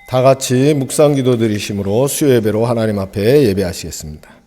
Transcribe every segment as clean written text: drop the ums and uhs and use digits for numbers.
다 같이 묵상 기도 드리심으로 수요 예배로 하나님 앞에 예배하시겠습니다.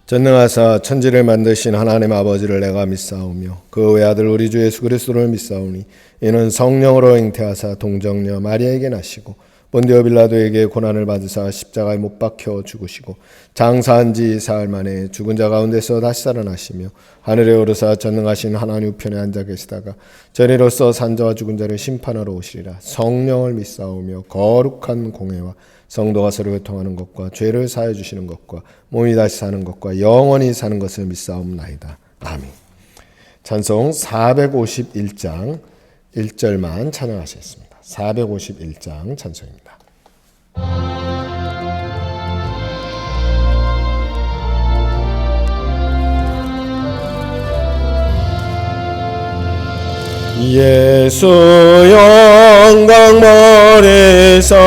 전능하사 천지를 만드신 하나님 아버지를 내가 믿사오며 그 외아들 우리 주 예수 그리스도를 믿사오니 이는 성령으로 잉태하사 동정녀 마리아에게 나시고 본디오 빌라도에게 고난을 받으사 십자가에 못 박혀 죽으시고 장사한 지 사흘 만에 죽은 자 가운데서 다시 살아나시며 하늘에 오르사 전능하신 하나님 우편에 앉아 계시다가 저리로서 산자와 죽은 자를 심판하러 오시리라. 성령을 믿사오며 거룩한 공회와 성도가 서로 교통하는 것과 죄를 사해 주시는 것과 몸이 다시 사는 것과 영원히 사는 것을 믿사옵나이다. 아멘. 찬송 451장 1절만 찬양하시겠습니다. 451장 찬송입니다. 예수 영광 머리서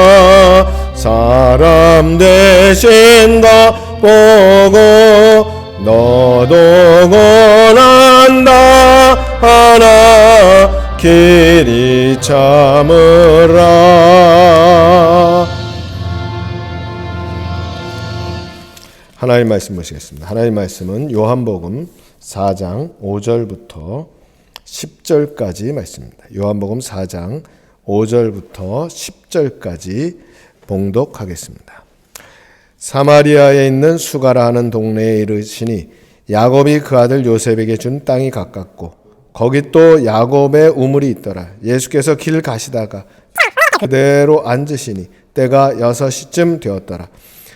사람 되신 것 보고 너도 고난다 하나 길이 참으라. 하나님 말씀 보시겠습니다. 하나님 말씀은 요한복음 4장 5절부터 10절까지 말씀입니다. 요한복음 4장 5절부터 10절까지 봉독하겠습니다. 사마리아에 있는 수가라 하는 동네에 이르시니 야곱이 그 아들 요셉에게 준 땅이 가깝고 거기 또 야곱의 우물이 있더라. 예수께서 길 가시다가 그대로 앉으시니 때가 6시쯤 되었더라.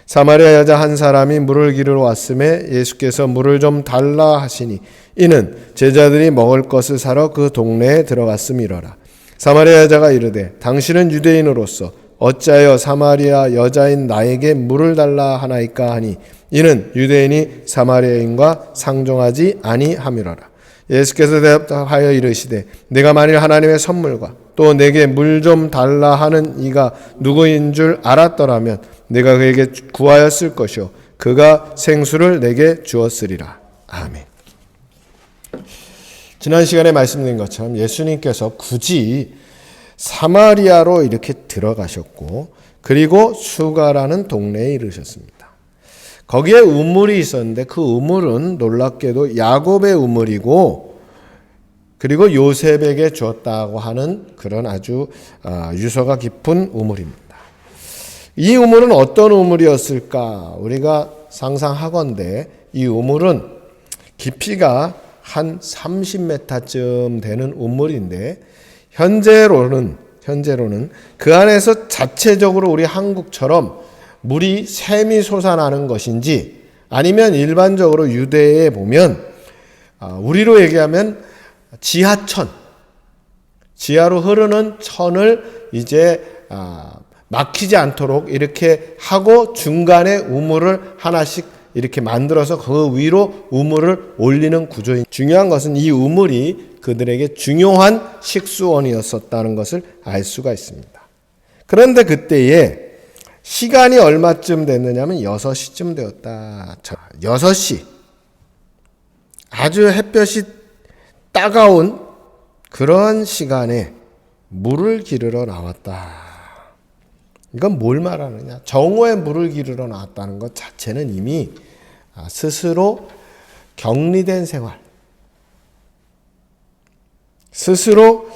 사마리아 여자 한 사람이 물을 기르러 왔음에 예수께서 물을 좀 달라 하시니 이는 제자들이 먹을 것을 사러 그 동네에 들어갔음이러라. 사마리아 여자가 이르되 당신은 유대인으로서 어찌하여 사마리아 여자인 나에게 물을 달라 하나이까 하니 이는 유대인이 사마리아인과 상종하지 아니함이로라. 예수께서 대답하여 이르시되 내가 만일 하나님의 선물과 또 내게 물 좀 달라 하는 이가 누구인 줄 알았더라면 내가 그에게 구하였을 것이요 그가 생수를 내게 주었으리라. 아멘. 지난 시간에 말씀드린 것처럼 예수님께서 굳이 사마리아로 이렇게 들어가셨고 그리고 수가라는 동네에 이르셨습니다. 거기에 우물이 있었는데 그 우물은 놀랍게도 야곱의 우물이고 그리고 요셉에게 주었다고 하는 그런 아주 유서가 깊은 우물입니다. 이 우물은 어떤 우물이었을까? 우리가 상상하건대 이 우물은 깊이가 한 30m쯤 되는 우물인데 현재로는 그 안에서 자체적으로 우리 한국처럼 물이 샘이 솟아나는 것인지 아니면 일반적으로 유대에 보면 우리로 얘기하면 지하천, 지하로 흐르는 천을 이제 막히지 않도록 이렇게 하고 중간에 우물을 하나씩 이렇게 만들어서 그 위로 우물을 올리는 구조인. 중요한 것은 이 우물이 그들에게 중요한 식수원이었었다는 것을 알 수가 있습니다. 그런데 그때에 시간이 얼마쯤 됐느냐면 6시쯤 되었다. 6시. 아주 햇볕이 따가운 그런 시간에 물을 기르러 나왔다. 이건 뭘 말하느냐? 정오에 물을 기르러 나왔다는 것 자체는 이미 스스로 격리된 생활, 스스로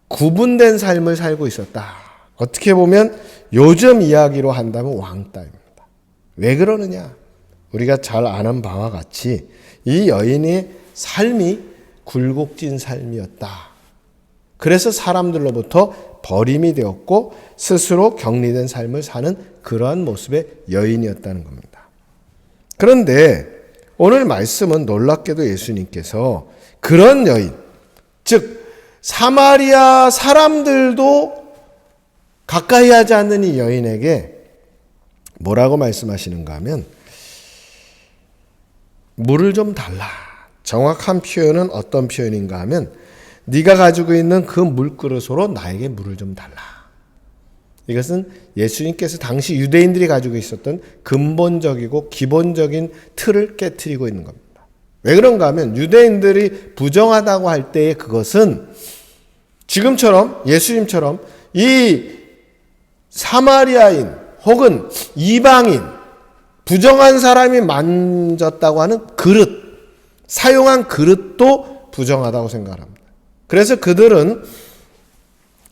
구분된 삶을 살고 있었다. 어떻게 보면 요즘 이야기로 한다면 왕따입니다. 왜 그러느냐? 우리가 잘 아는 바와 같이 이 여인의 삶이 굴곡진 삶이었다. 그래서 사람들로부터 버림이 되었고 스스로 격리된 삶을 사는 그러한 모습의 여인이었다는 겁니다. 그런데 오늘 말씀은 놀랍게도 예수님께서 그런 여인, 즉 사마리아 사람들도 가까이 하지 않는 이 여인에게 뭐라고 말씀하시는가 하면 물을 좀 달라. 정확한 표현은 어떤 표현인가 하면 네가 가지고 있는 그 물그릇으로 나에게 물을 좀 달라. 이것은 예수님께서 당시 유대인들이 가지고 있었던 근본적이고 기본적인 틀을 깨트리고 있는 겁니다. 왜 그런가 하면 유대인들이 부정하다고 할 때의 그것은 지금처럼 예수님처럼 이 사마리아인 혹은 이방인 부정한 사람이 만졌다고 하는 그릇, 사용한 그릇도 부정하다고 생각합니다. 그래서 그들은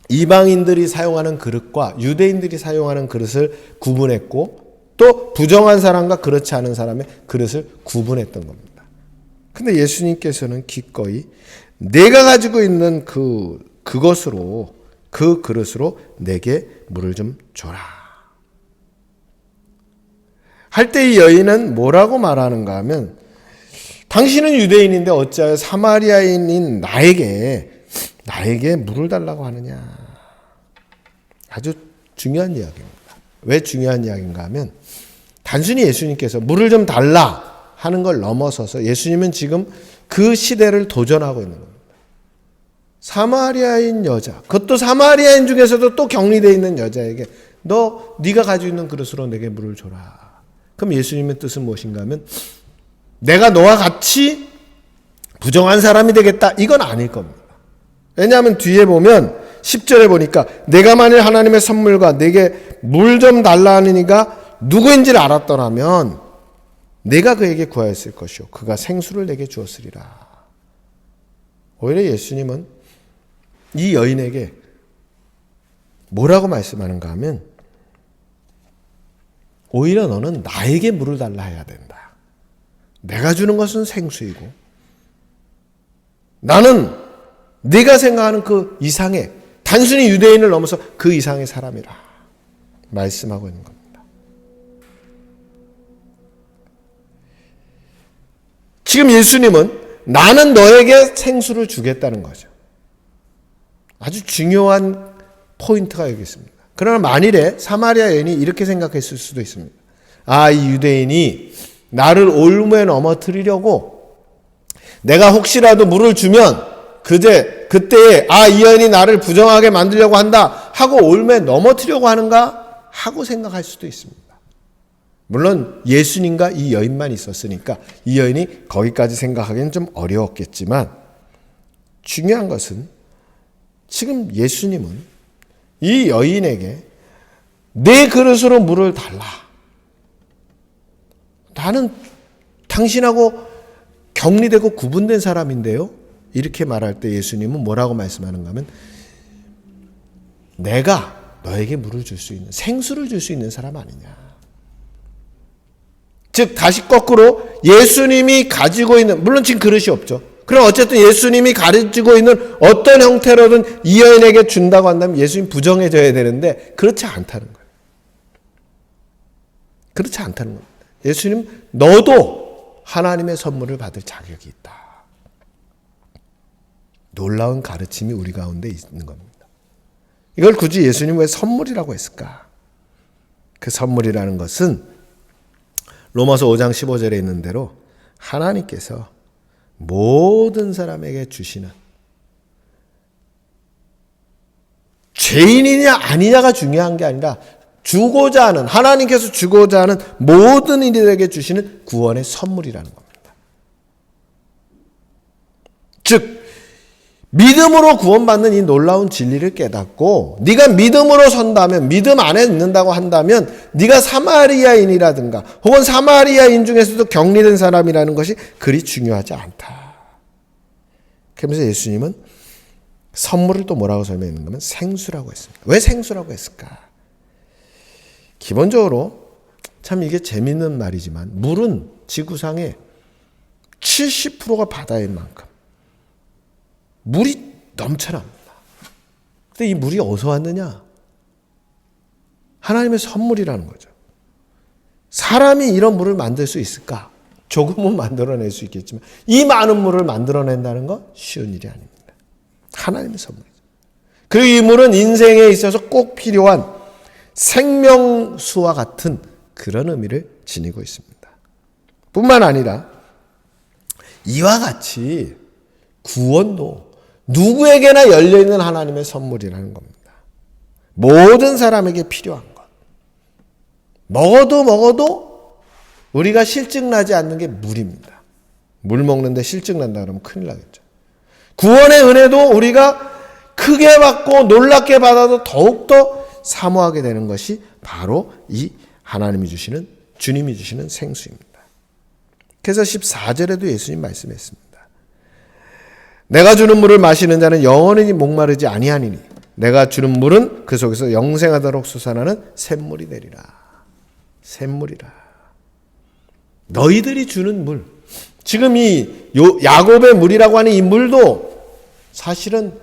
이방인들이 사용하는 그릇과 유대인들이 사용하는 그릇을 구분했고 또 부정한 사람과 그렇지 않은 사람의 그릇을 구분했던 겁니다. 근데 예수님께서는 기꺼이 내가 가지고 있는 그것으로 그 그릇으로 내게 물을 좀 줘라. 할 때 이 여인은 뭐라고 말하는가 하면 당신은 유대인인데 어찌하여 사마리아인인 나에게 물을 달라고 하느냐. 아주 중요한 이야기입니다. 왜 중요한 이야기인가 하면 단순히 예수님께서 물을 좀 달라 하는 걸 넘어서서 예수님은 지금 그 시대를 도전하고 있는 겁니다. 사마리아인 여자, 그것도 사마리아인 중에서도 또 격리되어 있는 여자에게 네가 가지고 있는 그릇으로 내게 물을 줘라. 그럼 예수님의 뜻은 무엇인가 하면 내가 너와 같이 부정한 사람이 되겠다. 이건 아닐 겁니다. 왜냐하면 뒤에 보면 10절에 보니까 내가 만일 하나님의 선물과 내게 물 좀 달라 하느니가 누구인지를 알았더라면 내가 그에게 구하였을 것이요 그가 생수를 내게 주었으리라. 오히려 예수님은 이 여인에게 뭐라고 말씀하는가 하면 오히려 너는 나에게 물을 달라 해야 된다. 내가 주는 것은 생수이고 나는 네가 생각하는 그 이상의 단순히 유대인을 넘어서 그 이상의 사람이라 말씀하고 있는 겁니다. 지금 예수님은 나는 너에게 생수를 주겠다는 거죠. 아주 중요한 포인트가 여기 있습니다. 그러나 만일에 사마리아 여인이 이렇게 생각했을 수도 있습니다. 이 유대인이 나를 올무에 넘어뜨리려고 내가 혹시라도 물을 주면 그때에 이 여인이 나를 부정하게 만들려고 한다 하고 올무에 넘어뜨리려고 하는가 하고 생각할 수도 있습니다. 물론 예수님과 이 여인만 있었으니까 이 여인이 거기까지 생각하기는 좀 어려웠겠지만 중요한 것은 지금 예수님은 이 여인에게 내 그릇으로 물을 달라. 나는 당신하고 격리되고 구분된 사람인데요. 이렇게 말할 때 예수님은 뭐라고 말씀하는가 하면 내가 너에게 물을 줄 수 있는 생수를 줄 수 있는 사람 아니냐. 즉 다시 거꾸로 예수님이 가지고 있는 물론 지금 그릇이 없죠. 그럼 어쨌든 예수님이 가지고 있는 어떤 형태로든 이 여인에게 준다고 한다면 예수님 부정해져야 되는데 그렇지 않다는 거예요. 그렇지 않다는 겁니다. 예수님 너도 하나님의 선물을 받을 자격이 있다. 놀라운 가르침이 우리 가운데 있는 겁니다. 이걸 굳이 예수님 왜 선물이라고 했을까? 그 선물이라는 것은 로마서 5장 15절에 있는 대로 하나님께서 모든 사람에게 주시는 죄인이냐 아니냐가 중요한 게 아니라 주고자 하는 하나님께서 주고자 하는 모든 이들에게 주시는 구원의 선물이라는 겁니다. 즉 믿음으로 구원받는 이 놀라운 진리를 깨닫고 네가 믿음으로 선다면 믿음 안에 있는다고 한다면 네가 사마리아인이라든가 혹은 사마리아인 중에서도 격리된 사람이라는 것이 그리 중요하지 않다. 그러면서 예수님은 선물을 또 뭐라고 설명했는가 하면 생수라고 했습니다. 왜 생수라고 했을까? 기본적으로 참 이게 재밌는 말이지만 물은 지구상의 70%가 바다인 만큼 물이 넘쳐납니다. 근데 이 물이 어디서 왔느냐? 하나님의 선물이라는 거죠. 사람이 이런 물을 만들 수 있을까? 조금은 만들어낼 수 있겠지만 이 많은 물을 만들어낸다는 건 쉬운 일이 아닙니다. 하나님의 선물이죠. 그리고 이 물은 인생에 있어서 꼭 필요한 생명수와 같은 그런 의미를 지니고 있습니다. 뿐만 아니라 이와 같이 구원도 누구에게나 열려있는 하나님의 선물이라는 겁니다. 모든 사람에게 필요한 것. 먹어도 우리가 실증나지 않는 게 물입니다. 물 먹는데 실증난다 그러면 큰일 나겠죠. 구원의 은혜도 우리가 크게 받고 놀랍게 받아도 더욱더 사모하게 되는 것이 바로 이 하나님이 주시는, 주님이 주시는 생수입니다. 그래서 14절에도 예수님 말씀했습니다. 내가 주는 물을 마시는 자는 영원히 목마르지 아니하니니 내가 주는 물은 그 속에서 영생하도록 솟아나는 샘물이 되리라. 샘물이라. 너희들이 주는 물, 지금 이 야곱의 물이라고 하는 이 물도 사실은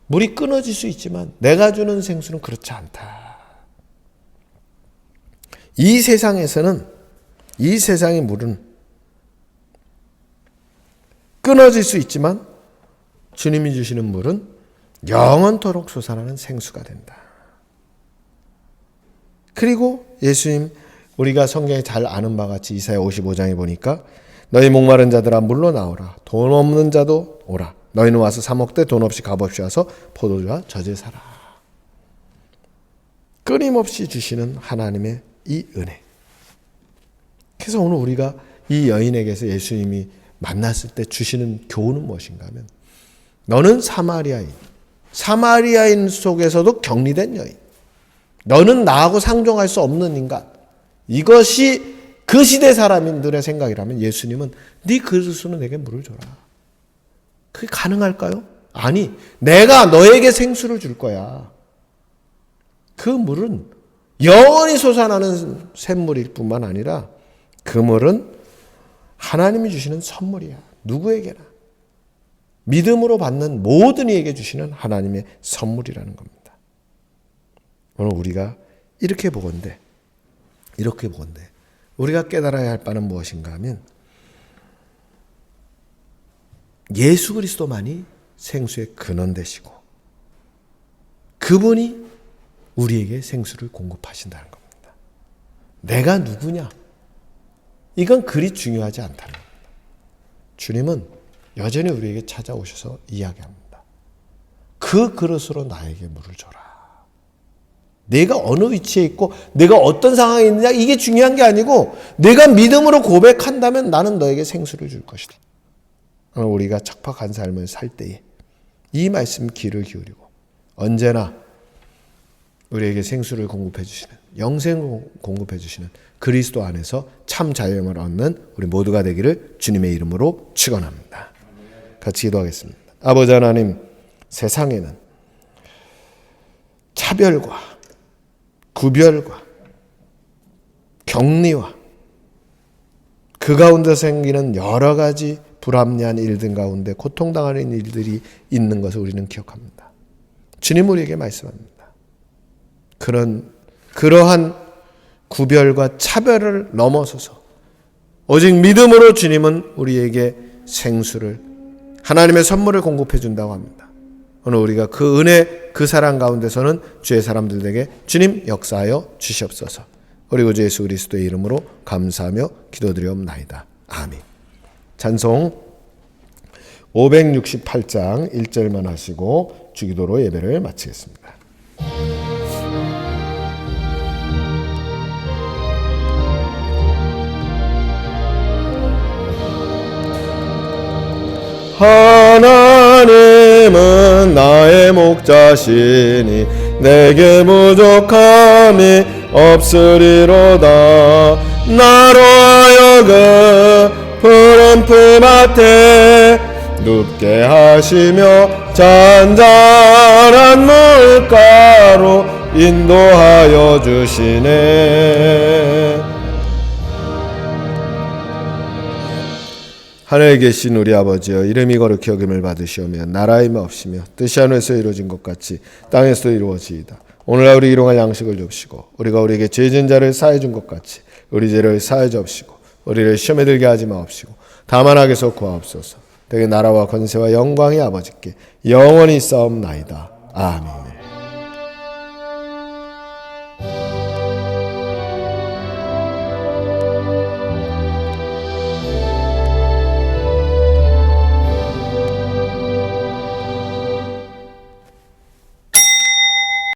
물이 끊어질 수 있지만 내가 주는 생수는 그렇지 않다. 이 세상에서는, 이 세상의 물은 끊어질 수 있지만 주님이 주시는 물은 영원토록 솟아나는 생수가 된다. 그리고 예수님, 우리가 성경에 잘 아는 바와 같이 이사야 55장에 보니까 너희 목마른 자들아 물로 나오라. 돈 없는 자도 오라. 너희는 와서 사 먹되 돈 없이 값없이 와서 포도주와 젖을 사라. 끊임없이 주시는 하나님의 이 은혜. 그래서 오늘 우리가 이 여인에게서 예수님이 만났을 때 주시는 교훈은 무엇인가 하면, 너는 사마리아인 속에서도 격리된 여인, 너는 나하고 상종할 수 없는 인간, 이것이 그 시대 사람들의 생각이라면 예수님은 네 그릇으로 내게 물을 줘라. 그게 가능할까요? 아니, 내가 너에게 생수를 줄 거야. 그 물은 영원히 솟아나는 샘물일 뿐만 아니라 그 물은 하나님이 주시는 선물이야. 누구에게나. 믿음으로 받는 모든 이에게 주시는 하나님의 선물이라는 겁니다. 오늘 우리가 이렇게 보건대 우리가 깨달아야 할 바는 무엇인가 하면, 예수 그리스도만이 생수의 근원 되시고 그분이 우리에게 생수를 공급하신다는 겁니다. 내가 누구냐? 이건 그리 중요하지 않다는 겁니다. 주님은 여전히 우리에게 찾아오셔서 이야기합니다. 그 그릇으로 나에게 물을 줘라. 내가 어느 위치에 있고 내가 어떤 상황에 있느냐 이게 중요한 게 아니고, 내가 믿음으로 고백한다면 나는 너에게 생수를 줄 것이다. 우리가 척박한 삶을 살 때에 이 말씀 귀를 기울이고 언제나 우리에게 생수를 공급해 주시는, 영생을 공급해 주시는 그리스도 안에서 참 자유함을 얻는 우리 모두가 되기를 주님의 이름으로 축원합니다. 같이 기도하겠습니다. 아버지 하나님, 세상에는 차별과 구별과 격리와 그 가운데 생기는 여러 가지 불합리한 일들 가운데 고통당하는 일들이 있는 것을 우리는 기억합니다. 주님 우리에게 말씀합니다. 그러한 구별과 차별을 넘어서서 오직 믿음으로 주님은 우리에게 생수를, 하나님의 선물을 공급해 준다고 합니다. 오늘 우리가 그 은혜, 그 사랑 가운데서는 주의 사람들에게 주님 역사하여 주시옵소서. 우리 구주 예수 그리스도의 이름으로 감사하며 기도드리옵나이다. 아멘. 찬송 568장 1절만 하시고 주기도로 예배를 마치겠습니다. 하나님은 나의 목자시니 내게 부족함이 없으리로다. 나로 하여금 푸른 풀밭에 눕게 하시며 잔잔한 물가로 인도하여 주시네. 하늘에 계신 우리 아버지여, 이름이 거룩히 여김을 받으시오며 나라의 마옵시며 뜻이 하늘에서 이루어진 것 같이 땅에서도 이루어지이다. 오늘날 우리 일용할 양식을 줍시고 우리가 우리에게 죄진 자를 사해 준 것 같이 우리 죄를 사해 주옵시고 우리를 시험에 들게 하지 마옵시고 다만 악에서 구하옵소서. 되게 나라와 권세와 영광이 아버지께 영원히 싸움나이다. 아멘.